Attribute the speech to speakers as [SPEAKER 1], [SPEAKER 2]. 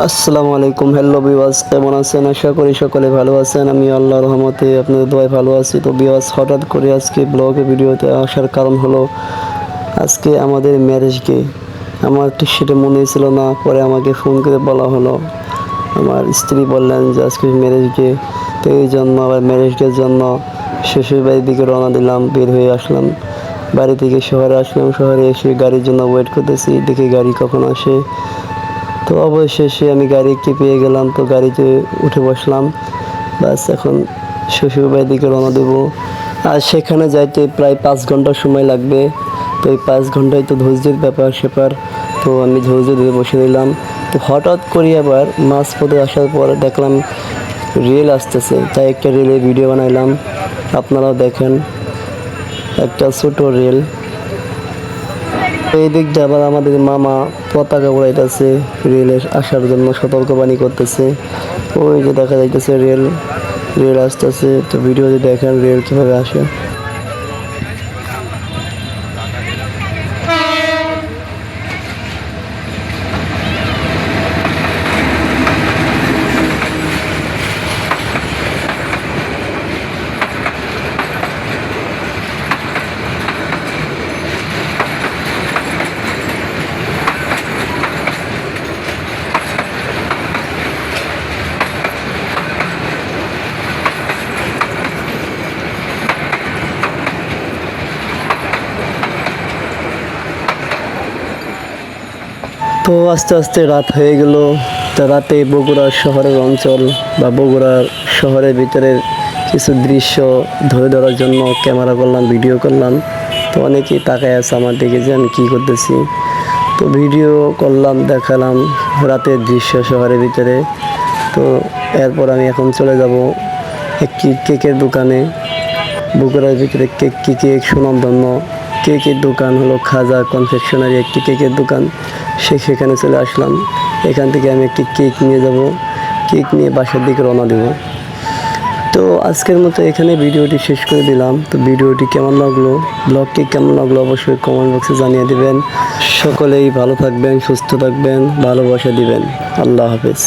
[SPEAKER 1] আসসালামু আলাইকুম। Hello viewers, কেমন আছেন? আশা করি সকলে ভালো আছেন। আমি আল্লাহর রহমতে আপনাদের দোয়ায় ভালো আছি। তো ভিউয়ার্স, হঠাৎ করে আজকে ব্লগে ভিডিওতে আসার কারণ হলো আজকে আমাদের ম্যারেজ ডে। আমার ঠিক সেটা মনে ছিল না, পরে আমাকে ফোন করে বলা হলো। আমার স্ত্রী বললেন যে আজকে ম্যারেজ ডে, তো এই জন্য আবার ম্যারেজ ডের জন্য শ্বশুর বাড়ির দিকে রওনা দিলাম, বের হয়ে আসলাম। বাড়ি থেকে শহরে আসলাম, শহরে এসে গাড়ির জন্য ওয়েট করতেছি, দেখি গাড়ি কখন আসে। তো অবশেষে আমি গাড়ি একটি পেয়ে গেলাম, তো গাড়িতে উঠে বসলাম। বাস এখন শ্বশুরবাড়ির দিকে রওনা দেবো। আর সেখানে যাইতে প্রায় 5 ঘন্টা সময় লাগবে। তো এই 5 ঘন্টায় তো ধৈর্যের ব্যাপার স্যাপার, তো আমি ধৈর্য ধরে বসে রইলাম। তো হঠাৎ করে আবার মাঝপথে আসার পর দেখলাম রেল আসতেছে, তাই একটা রেলের ভিডিও বানাইলাম। আপনারাও দেখেন, একটা ছোট রেল। এই দিক দিয়ে আবার আমাদের মামা পতাকা উড়াইতেছে, রেলের আসার জন্য সতর্কবাণী করতেছে। ওই যে দেখা যাইতেছে রেল, রেল আসতেছে। তো ভিডিওতে দেখেন রেল কিভাবে আসে। তো আস্তে আস্তে রাত হয়ে গেল। তা রাতে বগুড়া শহরের অঞ্চল বা বগুড়া শহরের ভিতরের কিছু দৃশ্য ধরে ধরার জন্য ক্যামেরা করলাম, ভিডিও করলাম। তো অনেকেই তাকায় আছে আমার দিকে যে আমি কী করতেছি। তো ভিডিও করলাম, দেখালাম রাতের দৃশ্য শহরের ভিতরে। তো এরপর আমি এখন চলে যাব একটি কেকের দোকানে। বগুড়ার ভিতরে কেক সুনামধন্য কেকের দোকান হলো খাজা কনফেকশনারি, একটি কেকের দোকান। সেখানে চলে আসলাম। এখান থেকে আমি একটি কেক নিয়ে যাব, কেক নিয়ে বাসার দিকে রওনা দেব। তো আজকের মতো এখানে ভিডিওটি শেষ করে দিলাম। তো ভিডিওটি কেমন লাগলো, ব্লগটি কেমন লাগলো অবশ্যই কমেন্ট বক্সে জানিয়ে দিবেন। সকলেই ভালো থাকবেন, সুস্থ থাকবেন, ভালোবাসা দিবেন। আল্লাহ হাফেজ।